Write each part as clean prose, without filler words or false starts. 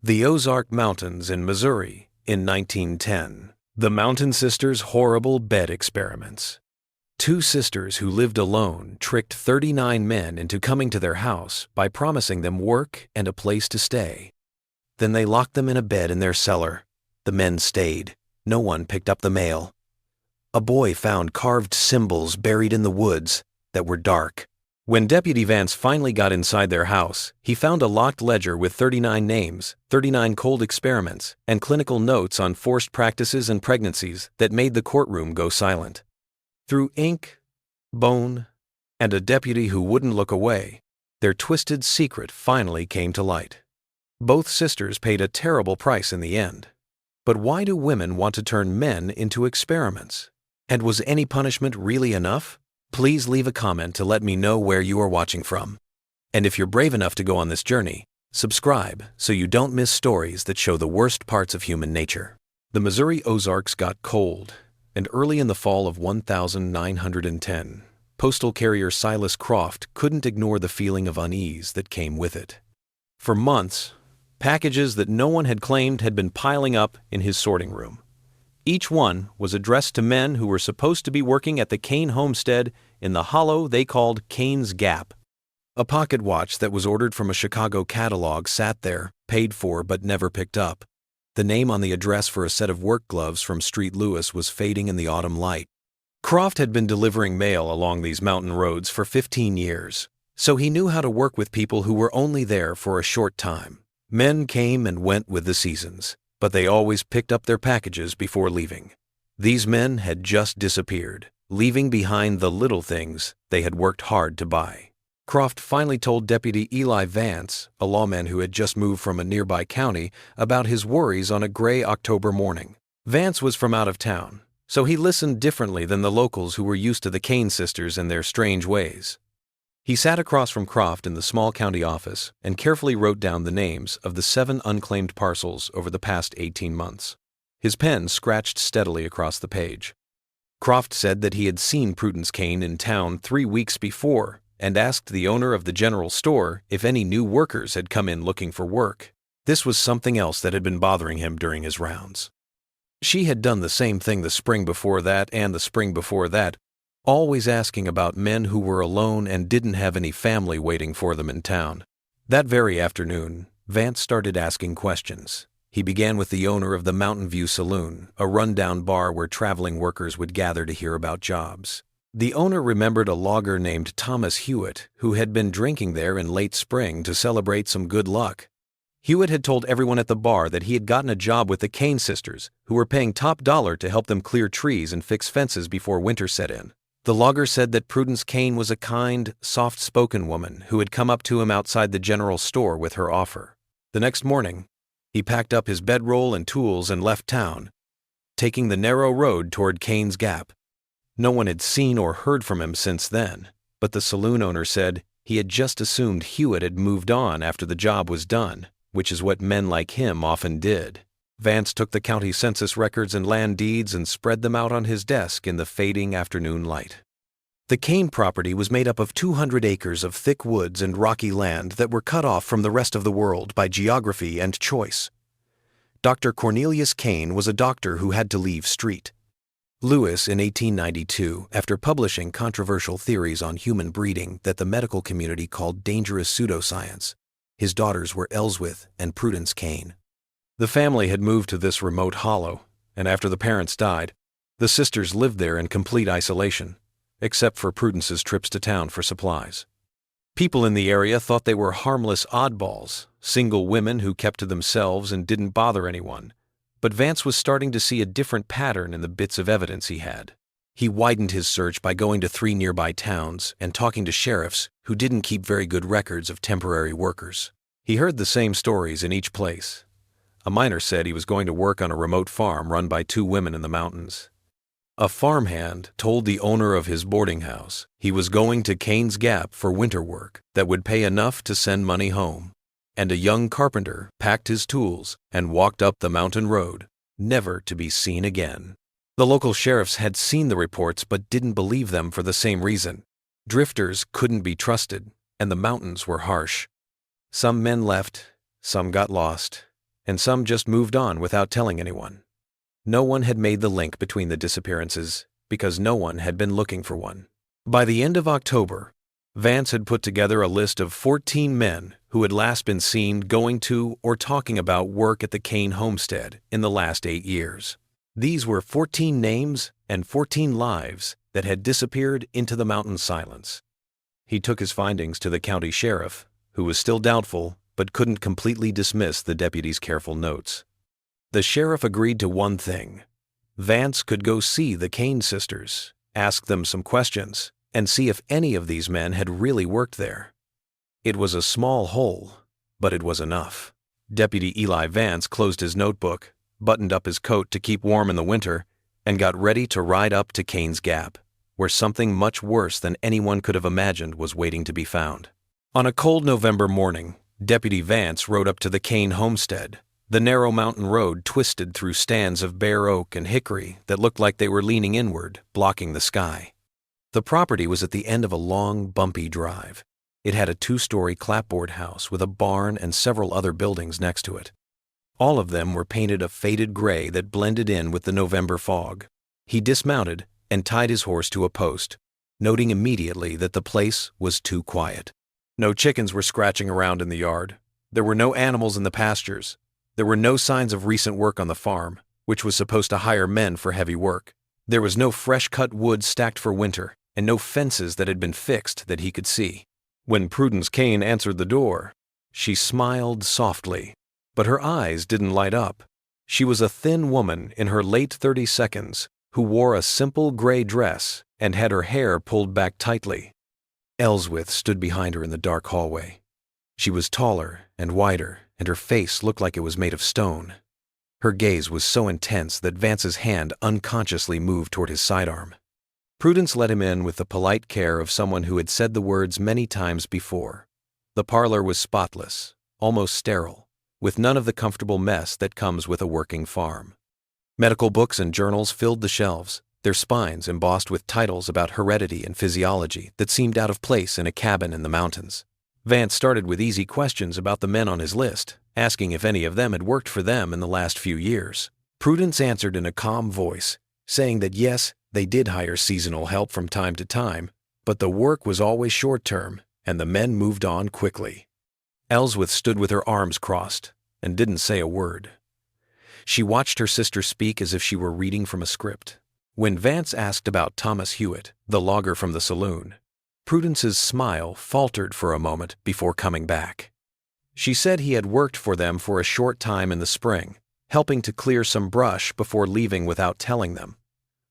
The Ozark Mountains in Missouri in 1910. The Mountain Sisters' horrible bed experiments. Two sisters who lived alone tricked 39 men into coming to their house by promising them work and a place to stay. Then they locked them in a bed in their cellar. The men stayed. No one picked up the mail. A boy found carved symbols buried in the woods that were dark. When Deputy Vance finally got inside their house, he found a locked ledger with 39 names, 39 cold experiments, and clinical notes on forced practices and pregnancies that made the courtroom go silent. Through ink, bone, and a deputy who wouldn't look away, their twisted secret finally came to light. Both sisters paid a terrible price in the end. But why do women want to turn men into experiments? And was any punishment really enough? Please leave a comment to let me know where you are watching from. And if you're brave enough to go on this journey, subscribe so you don't miss stories that show the worst parts of human nature. The Missouri Ozarks got cold, and early in the fall of 1910, postal carrier Silas Croft couldn't ignore the feeling of unease that came with it. For months, packages that no one had claimed had been piling up in his sorting room. Each one was addressed to men who were supposed to be working at the Kane homestead in the hollow they called Kane's Gap. A pocket watch that was ordered from a Chicago catalog sat there, paid for but never picked up. The name on the address for a set of work gloves from Street Lewis was fading in the autumn light. Croft had been delivering mail along these mountain roads for 15 years, so he knew how to work with people who were only there for a short time. Men came and went with the seasons, but they always picked up their packages before leaving. These men had just disappeared, leaving behind the little things they had worked hard to buy. Croft finally told Deputy Eli Vance, a lawman who had just moved from a nearby county, about his worries on a gray October morning. Vance was from out of town, so he listened differently than the locals who were used to the Kane sisters and their strange ways. He sat across from Croft in the small county office and carefully wrote down the names of the 7 unclaimed parcels over the past 18 months. His pen scratched steadily across the page. Croft said that he had seen Prudence Kane in town 3 weeks before and asked the owner of the general store if any new workers had come in looking for work. This was something else that had been bothering him during his rounds. She had done the same thing the spring before that and the spring before that, always asking about men who were alone and didn't have any family waiting for them in town. That very afternoon, Vance started asking questions. He began with the owner of the Mountain View Saloon, a rundown bar where traveling workers would gather to hear about jobs. The owner remembered a logger named Thomas Hewitt who had been drinking there in late spring to celebrate some good luck. Hewitt had told everyone at the bar that he had gotten a job with the Kane sisters, who were paying top dollar to help them clear trees and fix fences before winter set in. The logger said that Prudence Kane was a kind, soft-spoken woman who had come up to him outside the general store with her offer. The next morning, he packed up his bedroll and tools and left town, taking the narrow road toward Kane's Gap. No one had seen or heard from him since then, but the saloon owner said he had just assumed Hewitt had moved on after the job was done, which is what men like him often did. Vance took the county census records and land deeds and spread them out on his desk in the fading afternoon light. The Kane property was made up of 200 acres of thick woods and rocky land that were cut off from the rest of the world by geography and choice. Dr. Cornelius Kane was a doctor who had to leave Street Lewis in 1892 after publishing controversial theories on human breeding that the medical community called dangerous pseudoscience. His daughters were Ellsworth and Prudence Kane. The family had moved to this remote hollow, and after the parents died, the sisters lived there in complete isolation, except for Prudence's trips to town for supplies. People in the area thought they were harmless oddballs, single women who kept to themselves and didn't bother anyone, but Vance was starting to see a different pattern in the bits of evidence he had. He widened his search by going to 3 nearby towns and talking to sheriffs who didn't keep very good records of temporary workers. He heard the same stories in each place. A miner said he was going to work on a remote farm run by 2 women in the mountains. A farmhand told the owner of his boarding house he was going to Kane's Gap for winter work that would pay enough to send money home. And a young carpenter packed his tools and walked up the mountain road, never to be seen again. The local sheriffs had seen the reports but didn't believe them for the same reason. Drifters couldn't be trusted, and the mountains were harsh. Some men left, some got lost, and some just moved on without telling anyone. No one had made the link between the disappearances because no one had been looking for one. By the end of October, Vance had put together a list of 14 men who had last been seen going to or talking about work at the Kane homestead in the last 8 years. These were 14 names and 14 lives that had disappeared into the mountain silence. He took his findings to the county sheriff, who was still doubtful but couldn't completely dismiss the deputy's careful notes. The sheriff agreed to one thing. Vance could go see the Kane sisters, ask them some questions, and see if any of these men had really worked there. It was a small hole, but it was enough. Deputy Eli Vance closed his notebook, buttoned up his coat to keep warm in the winter, and got ready to ride up to Kane's Gap, where something much worse than anyone could have imagined was waiting to be found. On a cold November morning, Deputy Vance rode up to the Kane homestead. The narrow mountain road twisted through stands of bare oak and hickory that looked like they were leaning inward, blocking the sky. The property was at the end of a long, bumpy drive. It had a 2-story clapboard house with a barn and several other buildings next to it. All of them were painted a faded gray that blended in with the November fog. He dismounted and tied his horse to a post, noting immediately that the place was too quiet. No chickens were scratching around in the yard. There were no animals in the pastures. There were no signs of recent work on the farm, which was supposed to hire men for heavy work. There was no fresh-cut wood stacked for winter, and no fences that had been fixed that he could see. When Prudence Kane answered the door, she smiled softly, but her eyes didn't light up. She was a thin woman in her late 30s who wore a simple gray dress and had her hair pulled back tightly. Ellsworth stood behind her in the dark hallway. She was taller and wider, and her face looked like it was made of stone. Her gaze was so intense that Vance's hand unconsciously moved toward his sidearm. Prudence let him in with the polite care of someone who had said the words many times before. The parlor was spotless, almost sterile, with none of the comfortable mess that comes with a working farm. Medical books and journals filled the shelves, their spines embossed with titles about heredity and physiology that seemed out of place in a cabin in the mountains. Vance started with easy questions about the men on his list, asking if any of them had worked for them in the last few years. Prudence answered in a calm voice, saying that yes, they did hire seasonal help from time to time, but the work was always short-term, and the men moved on quickly. Ellsworth stood with her arms crossed and didn't say a word. She watched her sister speak as if she were reading from a script. When Vance asked about Thomas Hewitt, the logger from the saloon, Prudence's smile faltered for a moment before coming back. She said he had worked for them for a short time in the spring, helping to clear some brush before leaving without telling them,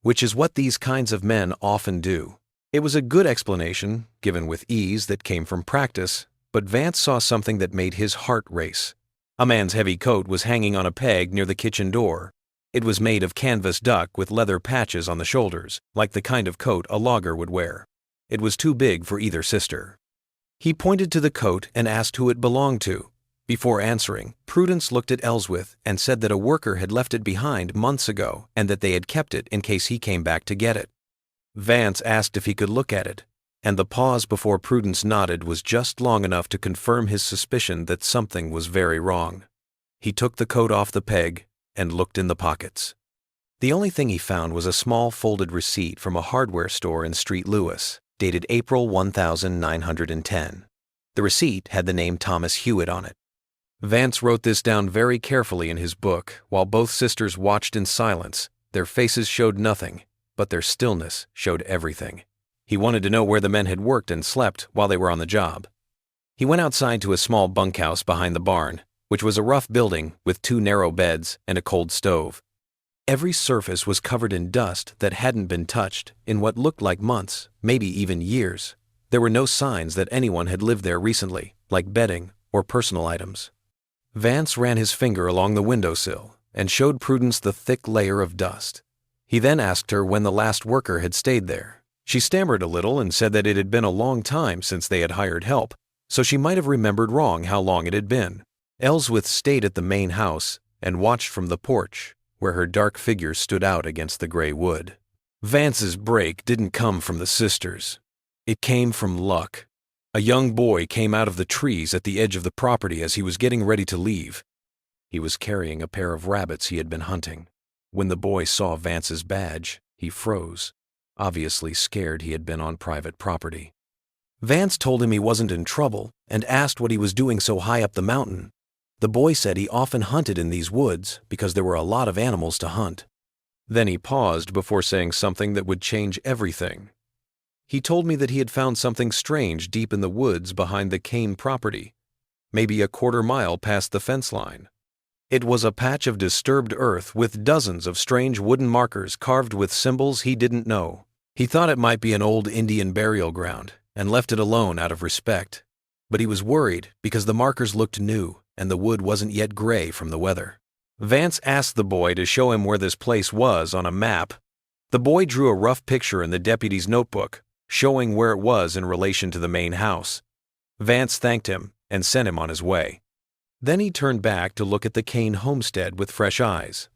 which is what these kinds of men often do. It was a good explanation, given with ease that came from practice, but Vance saw something that made his heart race. A man's heavy coat was hanging on a peg near the kitchen door. It was made of canvas duck with leather patches on the shoulders, like the kind of coat a logger would wear. It was too big for either sister. He pointed to the coat and asked who it belonged to. Before answering, Prudence looked at Ellsworth and said that a worker had left it behind months ago and that they had kept it in case he came back to get it. Vance asked if he could look at it, and the pause before Prudence nodded was just long enough to confirm his suspicion that something was very wrong. He took the coat off the peg and looked in the pockets. The only thing he found was a small folded receipt from a hardware store in Street Lewis, dated April 1910. The receipt had the name Thomas Hewitt on it. Vance wrote this down very carefully in his book while both sisters watched in silence. Their faces showed nothing, but their stillness showed everything. He wanted to know where the men had worked and slept while they were on the job. He went outside to a small bunkhouse behind the barn, which was a rough building with 2 narrow beds and a cold stove. Every surface was covered in dust that hadn't been touched in what looked like months, maybe even years. There were no signs that anyone had lived there recently, like bedding or personal items. Vance ran his finger along the windowsill and showed Prudence the thick layer of dust. He then asked her when the last worker had stayed there. She stammered a little and said that it had been a long time since they had hired help, so she might have remembered wrong how long it had been. Ellsworth stayed at the main house and watched from the porch, where her dark figure stood out against the gray wood. Vance's break didn't come from the sisters. It came from luck. A young boy came out of the trees at the edge of the property as he was getting ready to leave. He was carrying a pair of rabbits he had been hunting. When the boy saw Vance's badge, he froze, obviously scared he had been on private property. Vance told him he wasn't in trouble and asked what he was doing so high up the mountain. The boy said he often hunted in these woods because there were a lot of animals to hunt. Then he paused before saying something that would change everything. He told me that he had found something strange deep in the woods behind the Kane property, maybe a quarter-mile past the fence line. It was a patch of disturbed earth with dozens of strange wooden markers carved with symbols he didn't know. He thought it might be an old Indian burial ground and left it alone out of respect. But he was worried because the markers looked new and the wood wasn't yet gray from the weather. Vance asked the boy to show him where this place was on a map. The boy drew a rough picture in the deputy's notebook, showing where it was in relation to the main house. Vance thanked him and sent him on his way. Then he turned back to look at the Kane homestead with fresh eyes.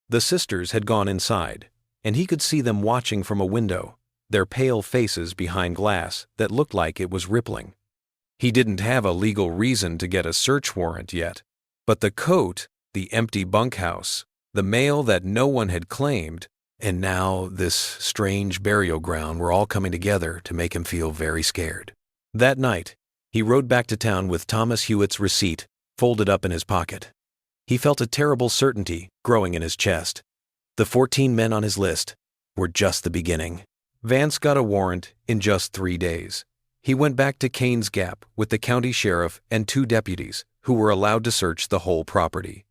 The sisters had gone inside, and he could see them watching from a window, their pale faces behind glass that looked like it was rippling. He didn't have a legal reason to get a search warrant yet, but the coat, the empty bunkhouse, the mail that no one had claimed, and now this strange burial ground were all coming together to make him feel very scared. That night, he rode back to town with Thomas Hewitt's receipt folded up in his pocket. He felt a terrible certainty growing in his chest. The 14 men on his list were just the beginning. Vance got a warrant in just 3 days. He went back to Kane's Gap with the county sheriff and 2 deputies who were allowed to search the whole property.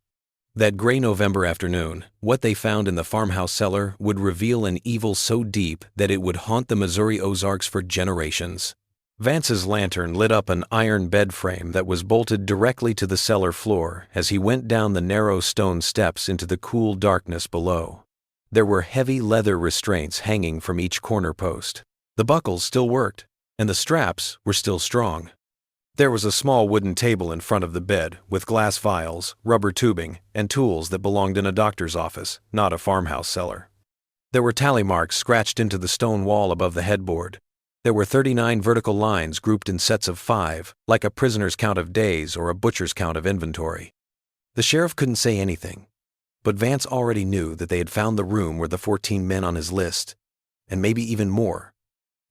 That gray November afternoon, what they found in the farmhouse cellar would reveal an evil so deep that it would haunt the Missouri Ozarks for generations. Vance's lantern lit up an iron bed frame that was bolted directly to the cellar floor as he went down the narrow stone steps into the cool darkness below. There were heavy leather restraints hanging from each corner post. The buckles still worked, and the straps were still strong. There was a small wooden table in front of the bed with glass vials, rubber tubing, and tools that belonged in a doctor's office, not a farmhouse cellar. There were tally marks scratched into the stone wall above the headboard. There were 39 vertical lines grouped in sets of 5, like a prisoner's count of days or a butcher's count of inventory. The sheriff couldn't say anything, but Vance already knew that they had found the room where the 14 men on his list, and maybe even more,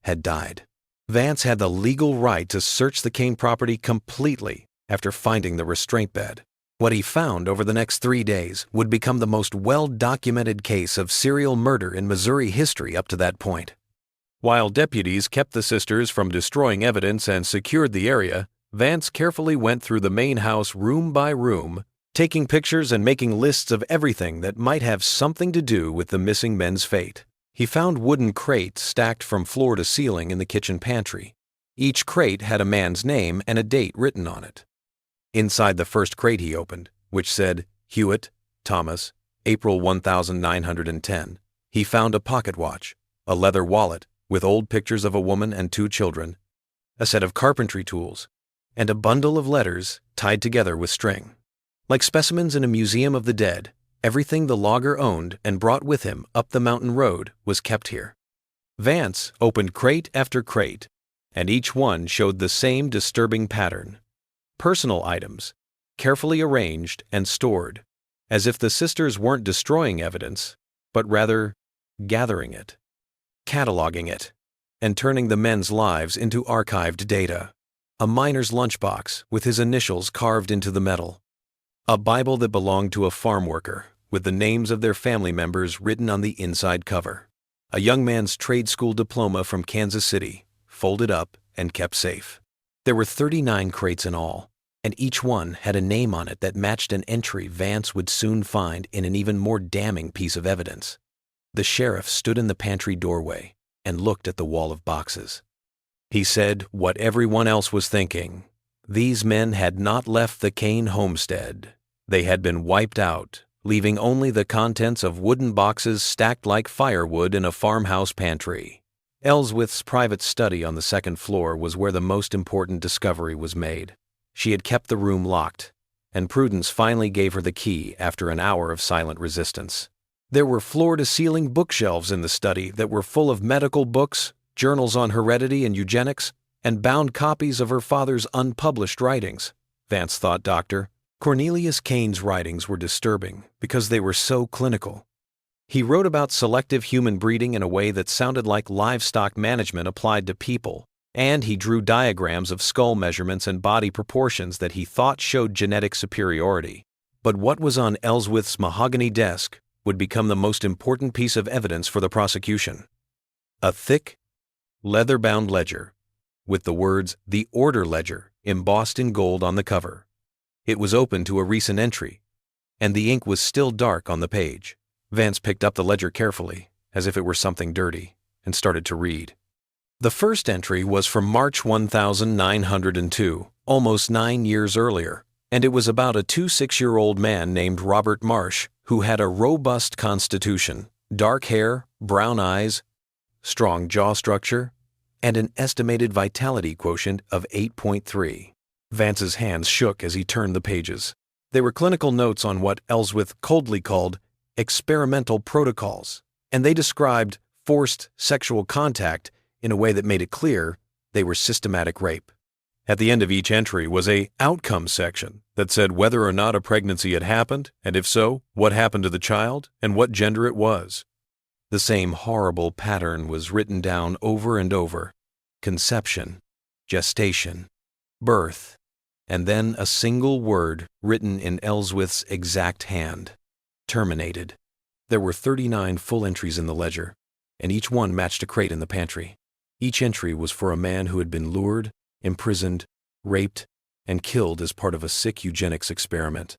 had died. Vance had the legal right to search the Kane property completely after finding the restraint bed. What he found over the next 3 days would become the most well-documented case of serial murder in Missouri history up to that point. While deputies kept the sisters from destroying evidence and secured the area, Vance carefully went through the main house room by room, taking pictures and making lists of everything that might have something to do with the missing men's fate. He found wooden crates stacked from floor to ceiling in the kitchen pantry. Each crate had a man's name and a date written on it. Inside the first crate he opened, which said Hewitt, Thomas, April 1910, he found a pocket watch, a leather wallet with old pictures of a woman and 2 children, a set of carpentry tools, and a bundle of letters tied together with string. Like specimens in a museum of the dead, everything the logger owned and brought with him up the mountain road was kept here. Vance opened crate after crate, and each one showed the same disturbing pattern. Personal items, carefully arranged and stored, as if the sisters weren't destroying evidence, but rather gathering it, cataloging it, and turning the men's lives into archived data. A miner's lunchbox with his initials carved into the metal. A Bible that belonged to a farm worker with the names of their family members written on the inside cover. A young man's trade school diploma from Kansas City, folded up and kept safe. There were 39 crates in all, and each one had a name on it that matched an entry Vance would soon find in an even more damning piece of evidence. The sheriff stood in the pantry doorway and looked at the wall of boxes. He said what everyone else was thinking. These men had not left the Kane homestead. They had been wiped out, leaving only the contents of wooden boxes stacked like firewood in a farmhouse pantry. Ellsworth's private study on the 2nd floor was where the most important discovery was made. She had kept the room locked, and Prudence finally gave her the key after an hour of silent resistance. There were floor-to-ceiling bookshelves in the study that were full of medical books, journals on heredity and eugenics, and bound copies of her father's unpublished writings. Vance thought, Doctor, Cornelius Cain's writings were disturbing because they were so clinical. He wrote about selective human breeding in a way that sounded like livestock management applied to people, and he drew diagrams of skull measurements and body proportions that he thought showed genetic superiority. But what was on Ellsworth's mahogany desk would become the most important piece of evidence for the prosecution. A thick, leather-bound ledger, with the words "The Order Ledger" embossed in gold on the cover. It was open to a recent entry, and the ink was still dark on the page. Vance picked up the ledger carefully, as if it were something dirty, and started to read. The first entry was from March 1902, almost 9 years earlier, and it was about a 26-year-old man named Robert Marsh who had a robust constitution, dark hair, brown eyes, strong jaw structure, and an estimated vitality quotient of 8.3. Vance's hands shook as he turned the pages. They were clinical notes on what Ellsworth coldly called experimental protocols, and they described forced sexual contact in a way that made it clear they were systematic rape. At the end of each entry was a outcome section that said whether or not a pregnancy had happened, and if so, what happened to the child and what gender it was. The same horrible pattern was written down over and over: conception, gestation, birth, and then a single word written in Ellsworth's exact hand: terminated. There were 39 full entries in the ledger, and each one matched a crate in the pantry. Each entry was for a man who had been lured, imprisoned, raped, and killed as part of a sick eugenics experiment.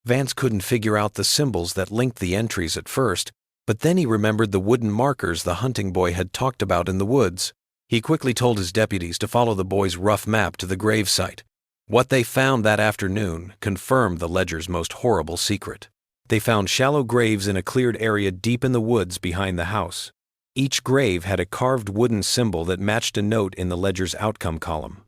Vance couldn't figure out the symbols that linked the entries at first, but then he remembered the wooden markers the hunting boy had talked about in the woods. He quickly told his deputies to follow the boy's rough map to the grave site. What they found that afternoon confirmed the ledger's most horrible secret. They found shallow graves in a cleared area deep in the woods behind the house. Each grave had a carved wooden symbol that matched a note in the ledger's outcome column.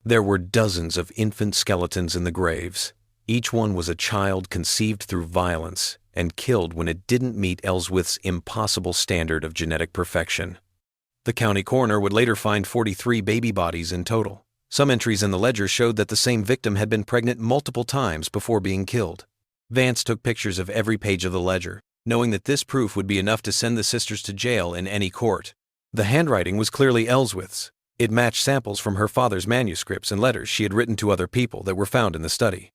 There were dozens of infant skeletons in the graves. Each one was a child conceived through violence and killed when it didn't meet Ellsworth's impossible standard of genetic perfection. The county coroner would later find 43 baby bodies in total. Some entries in the ledger showed that the same victim had been pregnant multiple times before being killed. Vance took pictures of every page of the ledger, knowing that this proof would be enough to send the sisters to jail in any court. The handwriting was clearly Ellsworth's. It matched samples from her father's manuscripts and letters she had written to other people that were found in the study.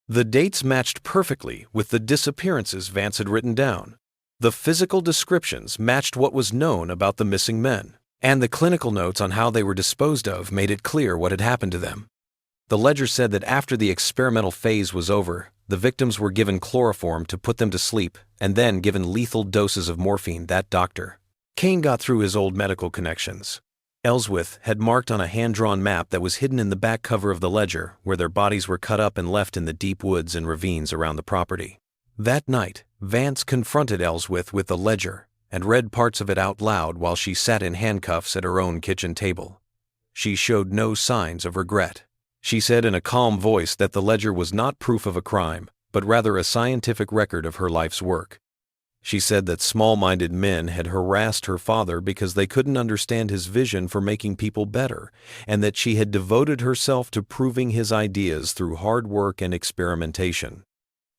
The dates matched perfectly with the disappearances Vance had written down. The physical descriptions matched what was known about the missing men, and the clinical notes on how they were disposed of made it clear what had happened to them. The ledger said that after the experimental phase was over, the victims were given chloroform to put them to sleep and then given lethal doses of morphine that doctor. Cain got through his old medical connections. Ellsworth had marked on a hand-drawn map that was hidden in the back cover of the ledger where their bodies were cut up and left in the deep woods and ravines around the property. That night, Vance confronted Ellsworth with the ledger and read parts of it out loud while she sat in handcuffs at her own kitchen table. She showed no signs of regret. She said in a calm voice that the ledger was not proof of a crime, but rather a scientific record of her life's work. She said that small-minded men had harassed her father because they couldn't understand his vision for making people better, and that she had devoted herself to proving his ideas through hard work and experimentation.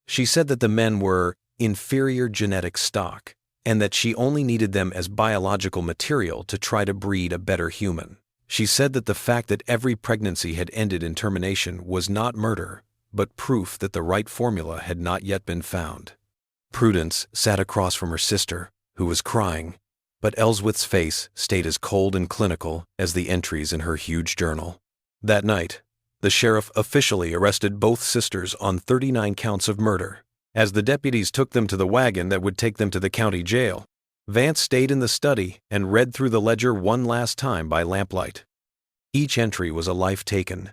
She said that the men were inferior genetic stock, and that she only needed them as biological material to try to breed a better human. She said that the fact that every pregnancy had ended in termination was not murder, but proof that the right formula had not yet been found. Prudence sat across from her sister, who was crying, but Ellsworth's face stayed as cold and clinical as the entries in her huge journal. That night, the sheriff officially arrested both sisters on 39 counts of murder. As the deputies took them to the wagon that would take them to the county jail, Vance stayed in the study and read through the ledger one last time by lamplight. Each entry was a life taken,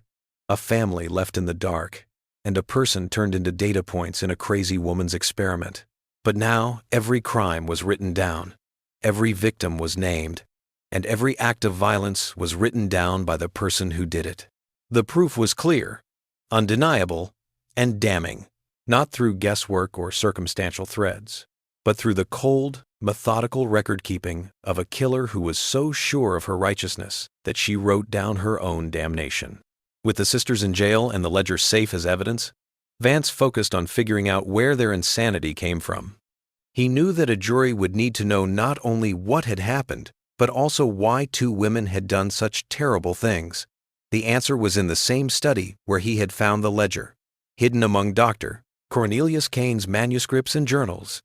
a family left in the dark, and a person turned into data points in a crazy woman's experiment. But now every crime was written down, every victim was named, and every act of violence was written down by the person who did it. The proof was clear, undeniable, and damning, not through guesswork or circumstantial threads, but through the cold, methodical record-keeping of a killer who was so sure of her righteousness that she wrote down her own damnation. With the sisters in jail and the ledger safe as evidence, Vance focused on figuring out where their insanity came from. He knew that a jury would need to know not only what had happened, but also why two women had done such terrible things. The answer was in the same study where he had found the ledger, hidden among Dr. Cornelius Kane's manuscripts and journals.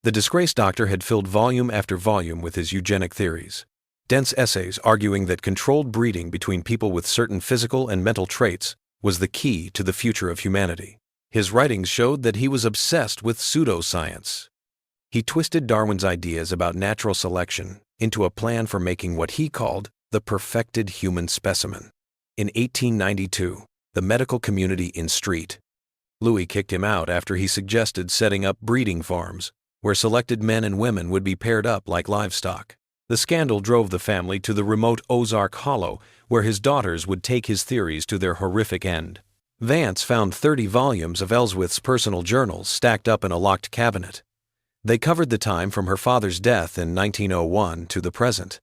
The disgraced doctor had filled volume after volume with his eugenic theories, dense essays arguing that controlled breeding between people with certain physical and mental traits was the key to the future of humanity. His writings showed that he was obsessed with pseudoscience. He twisted Darwin's ideas about natural selection into a plan for making what he called the perfected human specimen. In 1892, the medical community in St. Louis kicked him out after he suggested setting up breeding farms, where selected men and women would be paired up like livestock. The scandal drove the family to the remote Ozarks Hollow, where his daughters would take his theories to their horrific end. Vance found 30 volumes of Ellsworth's personal journals stacked up in a locked cabinet. They covered the time from her father's death in 1901 to the present.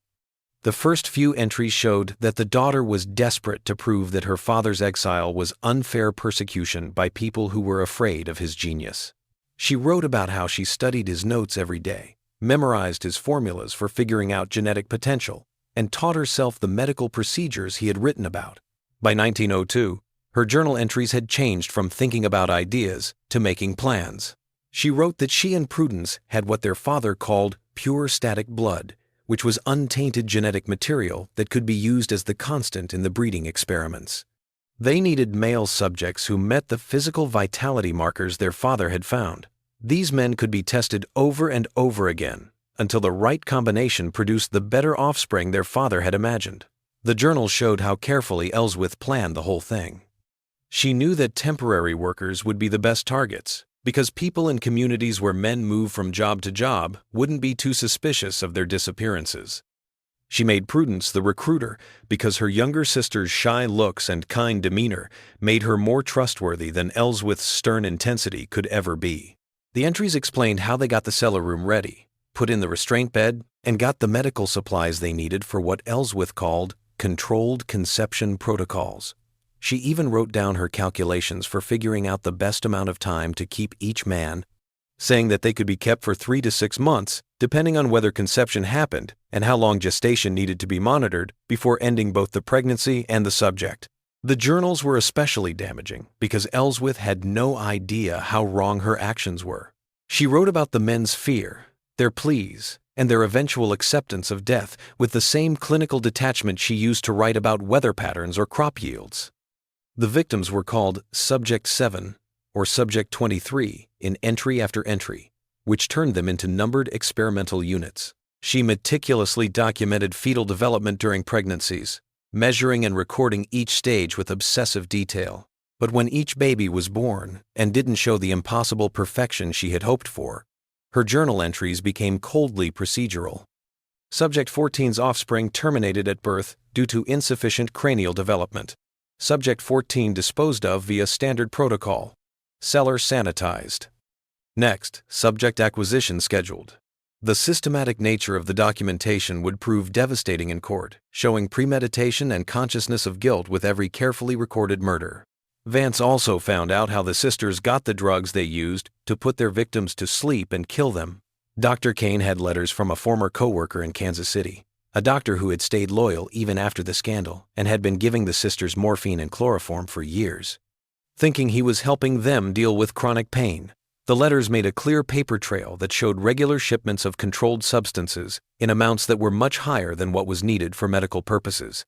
The first few entries showed that the daughter was desperate to prove that her father's exile was unfair persecution by people who were afraid of his genius. She wrote about how she studied his notes every day, memorized his formulas for figuring out genetic potential, and taught herself the medical procedures he had written about. By 1902, her journal entries had changed from thinking about ideas to making plans. She wrote that she and Prudence had what their father called pure static blood, which was untainted genetic material that could be used as the constant in the breeding experiments. They needed male subjects who met the physical vitality markers their father had found. These men could be tested over and over again until the right combination produced the better offspring their father had imagined. The journal showed how carefully Ellsworth planned the whole thing. She knew that temporary workers would be the best targets, because people in communities where men move from job to job wouldn't be too suspicious of their disappearances. She made Prudence the recruiter because her younger sister's shy looks and kind demeanor made her more trustworthy than Ellsworth's stern intensity could ever be. The entries explained how they got the cellar room ready, put in the restraint bed, and got the medical supplies they needed for what Ellsworth called controlled conception protocols. She even wrote down her calculations for figuring out the best amount of time to keep each man, saying that they could be kept for 3 to 6 months, depending on whether conception happened and how long gestation needed to be monitored before ending both the pregnancy and the subject. The journals were especially damaging because Ellsworth had no idea how wrong her actions were. She wrote about the men's fear, their pleas, and their eventual acceptance of death with the same clinical detachment she used to write about weather patterns or crop yields. The victims were called Subject 7 or Subject 23 in entry after entry, which turned them into numbered experimental units. She meticulously documented fetal development during pregnancies, measuring and recording each stage with obsessive detail. But when each baby was born and didn't show the impossible perfection she had hoped for, her journal entries became coldly procedural. Subject 14's offspring terminated at birth due to insufficient cranial development. Subject 14 disposed of via standard protocol. Cellar sanitized. Next, subject acquisition scheduled. The systematic nature of the documentation would prove devastating in court, showing premeditation and consciousness of guilt with every carefully recorded murder. Vance also found out how the sisters got the drugs they used to put their victims to sleep and kill them. Dr. Kane had letters from a former coworker in Kansas City, a doctor who had stayed loyal even after the scandal and had been giving the sisters morphine and chloroform for years. Thinking he was helping them deal with chronic pain, the letters made a clear paper trail that showed regular shipments of controlled substances in amounts that were much higher than what was needed for medical purposes.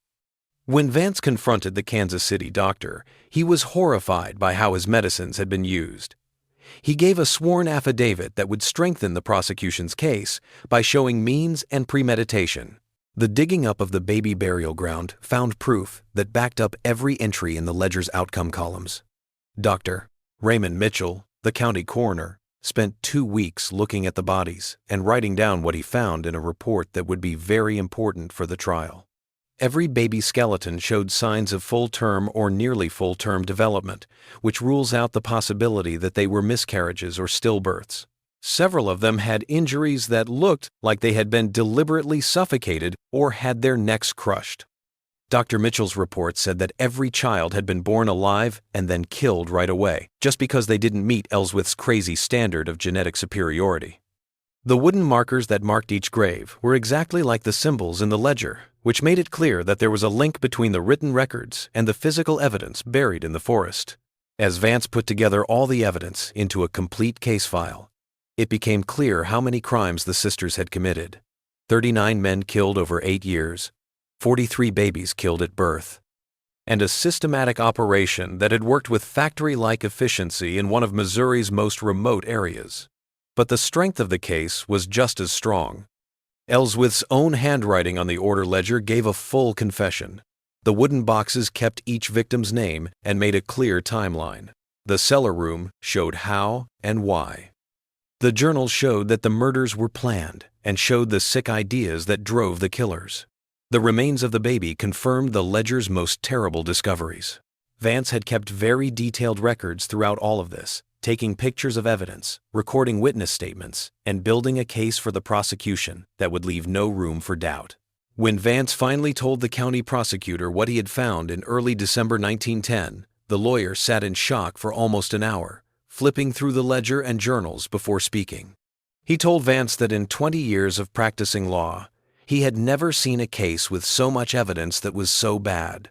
When Vance confronted the Kansas City doctor, he was horrified by how his medicines had been used. He gave a sworn affidavit that would strengthen the prosecution's case by showing means and premeditation. The digging up of the baby burial ground found proof that backed up every entry in the ledger's outcome columns. Dr. Raymond Mitchell, the county coroner, spent 2 weeks looking at the bodies and writing down what he found in a report that would be very important for the trial. Every baby skeleton showed signs of full-term or nearly full-term development, which rules out the possibility that they were miscarriages or stillbirths. Several of them had injuries that looked like they had been deliberately suffocated or had their necks crushed. Dr. Mitchell's report said that every child had been born alive and then killed right away, just because they didn't meet Ellsworth's crazy standard of genetic superiority. The wooden markers that marked each grave were exactly like the symbols in the ledger, which made it clear that there was a link between the written records and the physical evidence buried in the forest. As Vance put together all the evidence into a complete case file, it became clear how many crimes the sisters had committed. 39 men killed over 8 years, 43 babies killed at birth, and a systematic operation that had worked with factory-like efficiency in one of Missouri's most remote areas. But the strength of the case was just as strong. Ellsworth's own handwriting on the order ledger gave a full confession. The wooden boxes kept each victim's name and made a clear timeline. The cellar room showed how and why. The journal showed that the murders were planned and showed the sick ideas that drove the killers. The remains of the baby confirmed the ledger's most terrible discoveries. Vance had kept very detailed records throughout all of this, taking pictures of evidence, recording witness statements, and building a case for the prosecution that would leave no room for doubt. When Vance finally told the county prosecutor what he had found in early December 1910, the lawyer sat in shock for almost an hour, flipping through the ledger and journals before speaking. He told Vance that in 20 years of practicing law, he had never seen a case with so much evidence that was so bad.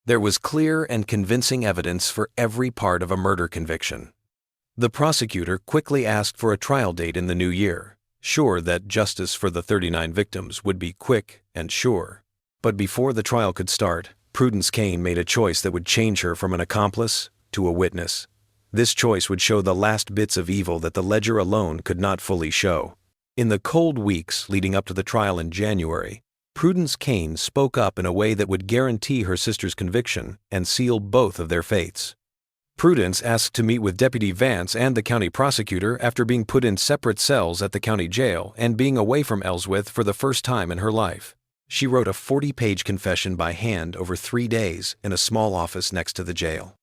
There was clear and convincing evidence for every part of a murder conviction. The prosecutor quickly asked for a trial date in the new year, sure that justice for the 39 victims would be quick and sure. But before the trial could start, Prudence Kane made a choice that would change her from an accomplice to a witness. This choice would show the last bits of evil that the ledger alone could not fully show. In the cold weeks leading up to the trial in January, Prudence Kane spoke up in a way that would guarantee her sister's conviction and seal both of their fates. Prudence asked to meet with Deputy Vance and the county prosecutor after being put in separate cells at the county jail and being away from Ellsworth for the first time in her life. She wrote a 40-page confession by hand over 3 days in a small office next to the jail.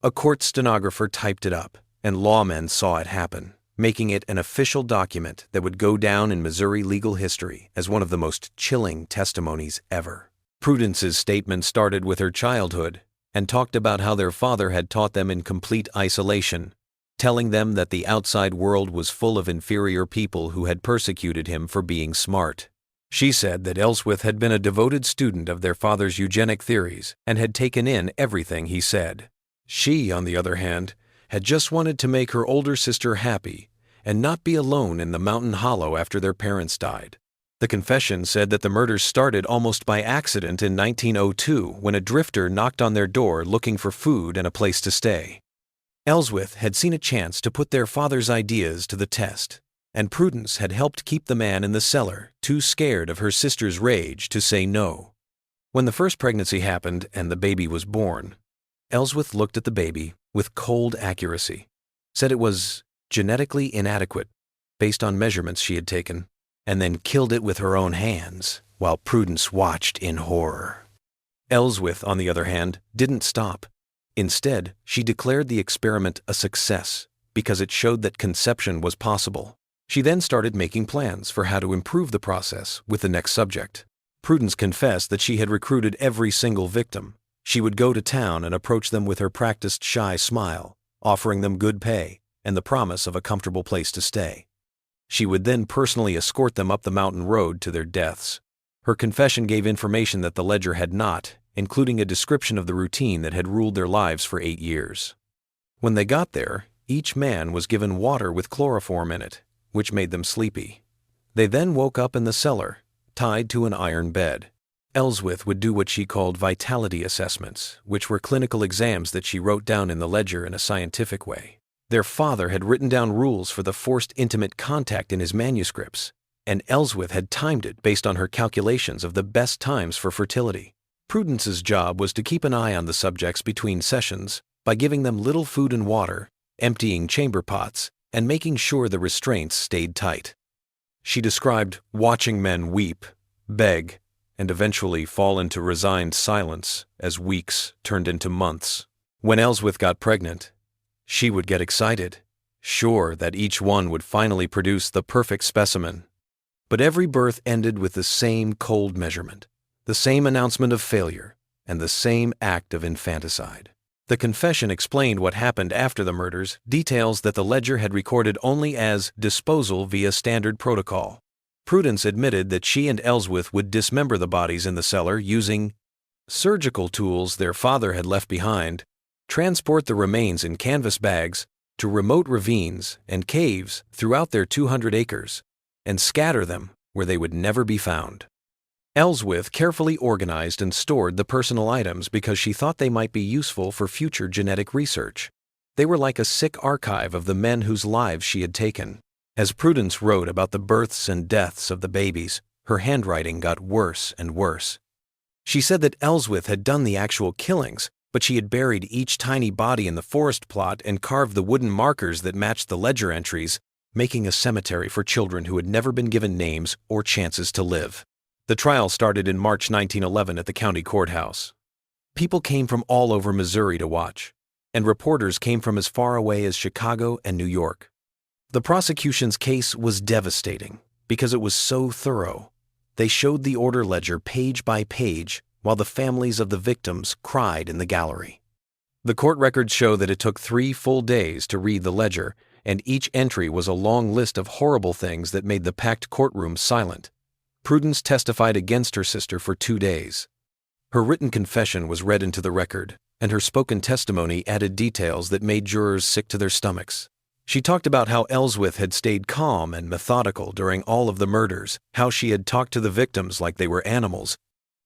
A court stenographer typed it up, and lawmen saw it happen, making it an official document that would go down in Missouri legal history as one of the most chilling testimonies ever. Prudence's statement started with her childhood and talked about how their father had taught them in complete isolation, telling them that the outside world was full of inferior people who had persecuted him for being smart. She said that Ellsworth had been a devoted student of their father's eugenic theories and had taken in everything he said. She, on the other hand, had just wanted to make her older sister happy and not be alone in the mountain hollow after their parents died. The confession said that the murders started almost by accident in 1902 when a drifter knocked on their door looking for food and a place to stay. Ellsworth had seen a chance to put their father's ideas to the test, and Prudence had helped keep the man in the cellar too scared of her sister's rage to say no. When the first pregnancy happened and the baby was born, Ellsworth looked at the baby with cold accuracy, said it was genetically inadequate based on measurements she had taken, and then killed it with her own hands while Prudence watched in horror. Ellsworth, on the other hand, didn't stop. Instead, she declared the experiment a success because it showed that conception was possible. She then started making plans for how to improve the process with the next subject. Prudence confessed that she had recruited every single victim. She would go to town and approach them with her practiced shy smile, offering them good pay and the promise of a comfortable place to stay. She would then personally escort them up the mountain road to their deaths. Her confession gave information that the ledger had not, including a description of the routine that had ruled their lives for 8 years. When they got there, each man was given water with chloroform in it, which made them sleepy. They then woke up in the cellar, tied to an iron bed. Ellsworth would do what she called vitality assessments, which were clinical exams that she wrote down in the ledger in a scientific way. Their father had written down rules for the forced intimate contact in his manuscripts, and Ellsworth had timed it based on her calculations of the best times for fertility. Prudence's job was to keep an eye on the subjects between sessions by giving them little food and water, emptying chamber pots, and making sure the restraints stayed tight. She described watching men weep, beg, and eventually fall into resigned silence as weeks turned into months. When Ellsworth got pregnant, she would get excited, sure that each one would finally produce the perfect specimen. But every birth ended with the same cold measurement. the same announcement of failure, and the same act of infanticide. The confession explained what happened after the murders, details that the ledger had recorded only as disposal via standard protocol. Prudence admitted that she and Ellsworth would dismember the bodies in the cellar using surgical tools their father had left behind, transport the remains in canvas bags to remote ravines and caves throughout their 200 acres, and scatter them where they would never be found. Ellsworth carefully organized and stored the personal items because she thought they might be useful for future genetic research. They were like a sick archive of the men whose lives she had taken. As Prudence wrote about the births and deaths of the babies, her handwriting got worse and worse. She said that Ellsworth had done the actual killings, but she had buried each tiny body in the forest plot and carved the wooden markers that matched the ledger entries, making a cemetery for children who had never been given names or chances to live. The trial started in March 1911 at the county courthouse. People came from all over Missouri to watch, and reporters came from as far away as Chicago and New York. The prosecution's case was devastating because it was so thorough. They showed the order ledger page by page while the families of the victims cried in the gallery. The court records show that it took 3 full days to read the ledger, and each entry was a long list of horrible things that made the packed courtroom silent. Prudence testified against her sister for 2 days. Her written confession was read into the record, and her spoken testimony added details that made jurors sick to their stomachs. She talked about how Ellsworth had stayed calm and methodical during all of the murders, how she had talked to the victims like they were animals,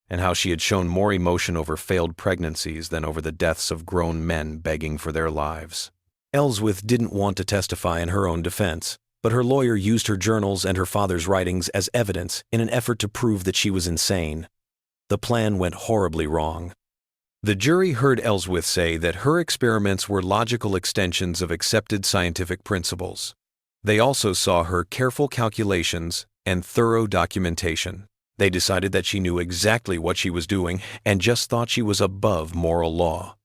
and how she had shown more emotion over failed pregnancies than over the deaths of grown men begging for their lives. Ellsworth didn't want to testify in her own defense, but her lawyer used her journals and her father's writings as evidence in an effort to prove that she was insane. The plan went horribly wrong. The jury heard Ellsworth say that her experiments were logical extensions of accepted scientific principles. They also saw her careful calculations and thorough documentation. They decided that she knew exactly what she was doing and just thought she was above moral law.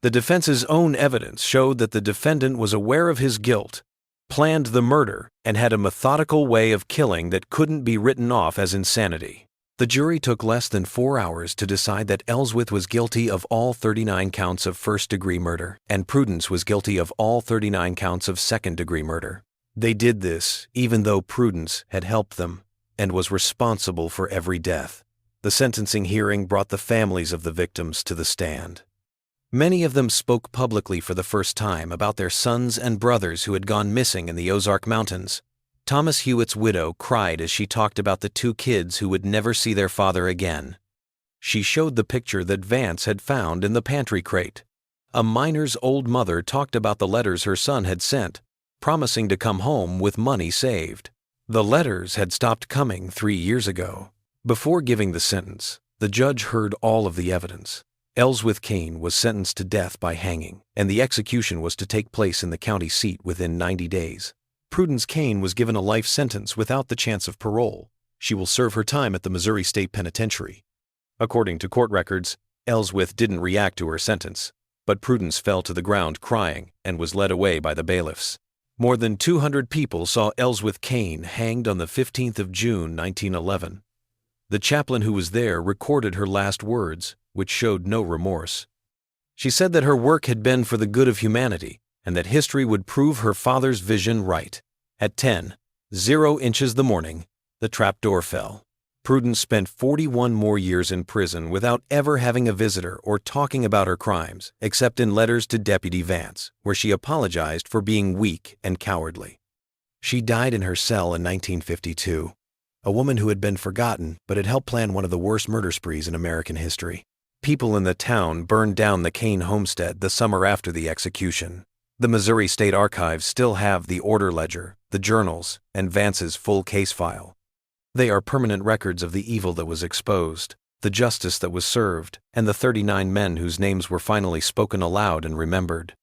The defense's own evidence showed that the defendant was aware of his guilt, planned the murder, and had a methodical way of killing that couldn't be written off as insanity. The jury took less than 4 hours to decide that Ellsworth was guilty of all 39 counts of first-degree murder, and Prudence was guilty of all 39 counts of second-degree murder. They did this even though Prudence had helped them and was responsible for every death. The sentencing hearing brought the families of the victims to the stand. Many of them spoke publicly for the first time about their sons and brothers who had gone missing in the Ozark Mountains. Thomas Hewitt's widow cried as she talked about the 2 kids who would never see their father again. She showed the picture that Vance had found in the pantry crate. A miner's old mother talked about the letters her son had sent, promising to come home with money saved. The letters had stopped coming 3 years ago. Before giving the sentence, the judge heard all of the evidence. Ellsworth Kane was sentenced to death by hanging, and the execution was to take place in the county seat within 90 days. Prudence Kane was given a life sentence without the chance of parole. She will serve her time at the Missouri State Penitentiary. According to court records, Ellsworth didn't react to her sentence, but Prudence fell to the ground crying and was led away by the bailiffs. More than 200 people saw Ellsworth Kane hanged on the 15th of June, 1911. The chaplain who was there recorded her last words, which showed no remorse. She said that her work had been for the good of humanity, and that history would prove her father's vision right. At 10:00 the morning, the trapdoor fell. Prudence spent 41 more years in prison without ever having a visitor or talking about her crimes, except in letters to Deputy Vance, where she apologized for being weak and cowardly. She died in her cell in 1952, a woman who had been forgotten but had helped plan one of the worst murder sprees in American history. People in the town burned down the Kane homestead the summer after the execution. The Missouri State Archives still have the order ledger, the journals, and Vance's full case file. They are permanent records of the evil that was exposed, the justice that was served, and the 39 men whose names were finally spoken aloud and remembered.